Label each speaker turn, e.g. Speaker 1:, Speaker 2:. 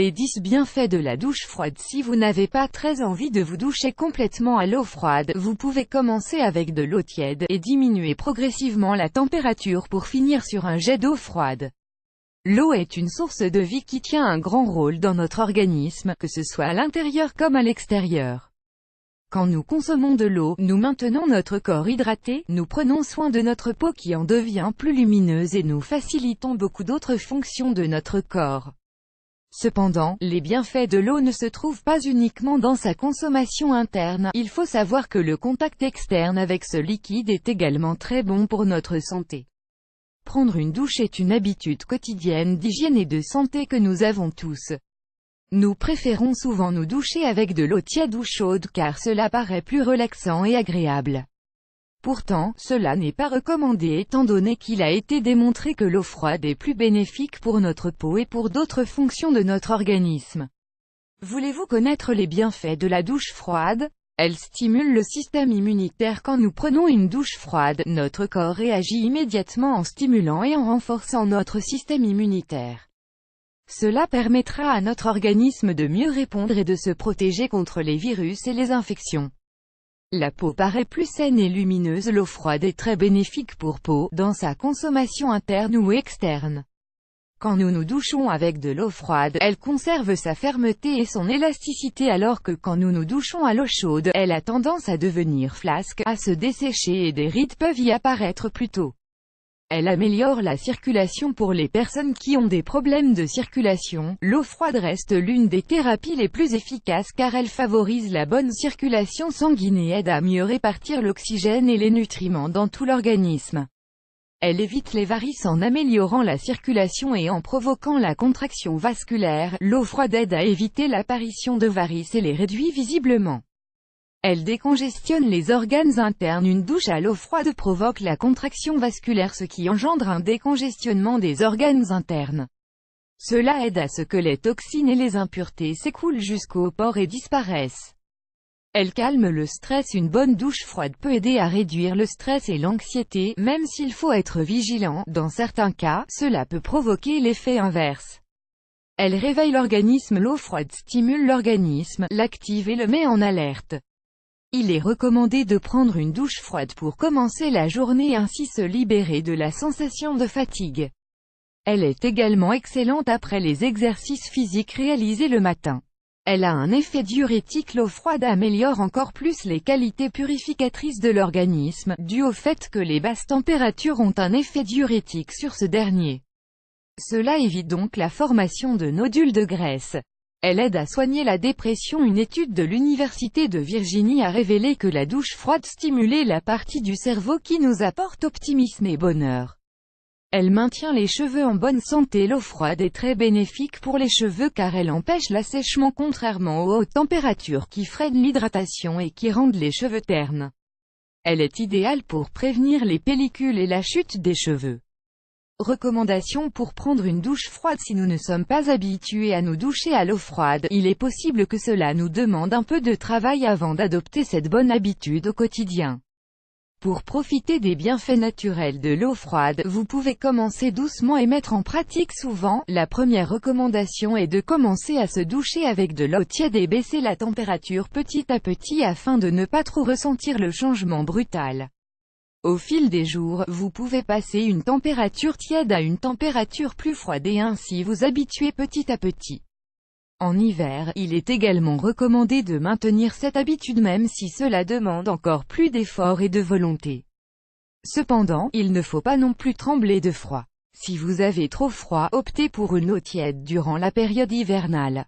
Speaker 1: Les 10 bienfaits de la douche froide. Si vous n'avez pas très envie de vous doucher complètement à l'eau froide, vous pouvez commencer avec de l'eau tiède, et diminuer progressivement la température pour finir sur un jet d'eau froide. L'eau est une source de vie qui tient un grand rôle dans notre organisme, que ce soit à l'intérieur comme à l'extérieur. Quand nous consommons de l'eau, nous maintenons notre corps hydraté, nous prenons soin de notre peau qui en devient plus lumineuse et nous facilitons beaucoup d'autres fonctions de notre corps. Cependant, les bienfaits de l'eau ne se trouvent pas uniquement dans sa consommation interne, il faut savoir que le contact externe avec ce liquide est également très bon pour notre santé. Prendre une douche est une habitude quotidienne d'hygiène et de santé que nous avons tous. Nous préférons souvent nous doucher avec de l'eau tiède ou chaude car cela paraît plus relaxant et agréable. Pourtant, cela n'est pas recommandé étant donné qu'il a été démontré que l'eau froide est plus bénéfique pour notre peau et pour d'autres fonctions de notre organisme. Voulez-vous connaître les bienfaits de la douche froide? Elle stimule le système immunitaire. Quand nous prenons une douche froide, notre corps réagit immédiatement en stimulant et en renforçant notre système immunitaire. Cela permettra à notre organisme de mieux répondre et de se protéger contre les virus et les infections. La peau paraît plus saine et lumineuse. L'eau froide est très bénéfique pour peau, dans sa consommation interne ou externe. Quand nous nous douchons avec de l'eau froide, elle conserve sa fermeté et son élasticité alors que quand nous nous douchons à l'eau chaude, elle a tendance à devenir flasque, à se dessécher et des rides peuvent y apparaître plus tôt. Elle améliore la circulation pour les personnes qui ont des problèmes de circulation. L'eau froide reste l'une des thérapies les plus efficaces car elle favorise la bonne circulation sanguine et aide à mieux répartir l'oxygène et les nutriments dans tout l'organisme. Elle évite les varices en améliorant la circulation et en provoquant la contraction vasculaire. L'eau froide aide à éviter l'apparition de varices et les réduit visiblement. Elle décongestionne les organes internes. Une douche à l'eau froide provoque la contraction vasculaire, ce qui engendre un décongestionnement des organes internes. Cela aide à ce que les toxines et les impuretés s'écoulent jusqu'aux pores et disparaissent. Elle calme le stress. Une bonne douche froide peut aider à réduire le stress et l'anxiété, même s'il faut être vigilant. Dans certains cas, cela peut provoquer l'effet inverse. Elle réveille l'organisme. L'eau froide stimule l'organisme, l'active et le met en alerte. Il est recommandé de prendre une douche froide pour commencer la journée et ainsi se libérer de la sensation de fatigue. Elle est également excellente après les exercices physiques réalisés le matin. Elle a un effet diurétique. L'eau froide améliore encore plus les qualités purificatrices de l'organisme, dû au fait que les basses températures ont un effet diurétique sur ce dernier. Cela évite donc la formation de nodules de graisse. Elle aide à soigner la dépression. Une étude de l'Université de Virginie a révélé que la douche froide stimulait la partie du cerveau qui nous apporte optimisme et bonheur. Elle maintient les cheveux en bonne santé. L'eau froide est très bénéfique pour les cheveux car elle empêche l'assèchement contrairement aux hautes températures qui freinent l'hydratation et qui rendent les cheveux ternes. Elle est idéale pour prévenir les pellicules et la chute des cheveux. Recommandations pour prendre une douche froide. Si nous ne sommes pas habitués à nous doucher à l'eau froide, il est possible que cela nous demande un peu de travail avant d'adopter cette bonne habitude au quotidien. Pour profiter des bienfaits naturels de l'eau froide, vous pouvez commencer doucement et mettre en pratique souvent. La première recommandation est de commencer à se doucher avec de l'eau tiède et baisser la température petit à petit afin de ne pas trop ressentir le changement brutal. Au fil des jours, vous pouvez passer une température tiède à une température plus froide et ainsi vous habituer petit à petit. En hiver, il est également recommandé de maintenir cette habitude même si cela demande encore plus d'efforts et de volonté. Cependant, il ne faut pas non plus trembler de froid. Si vous avez trop froid, optez pour une eau tiède durant la période hivernale.